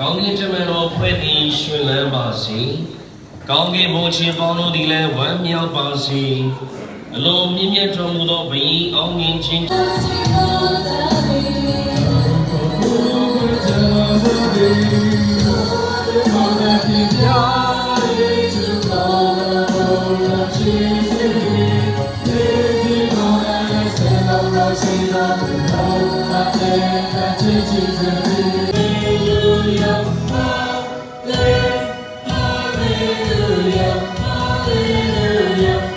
ကောင်းကင်တမန်တော်ဖွဲ့သည်ရှင်လန်းပါစေကောင်းကင်ဘုံချင်းပေါင်းတို့သည်လည်းဝမ်းမြောက်ပါစေအလုံးမြင့်မြတ်တော်မူသောဘုရားအောင်မြင်ခြင်းHallelujah, hallelujah.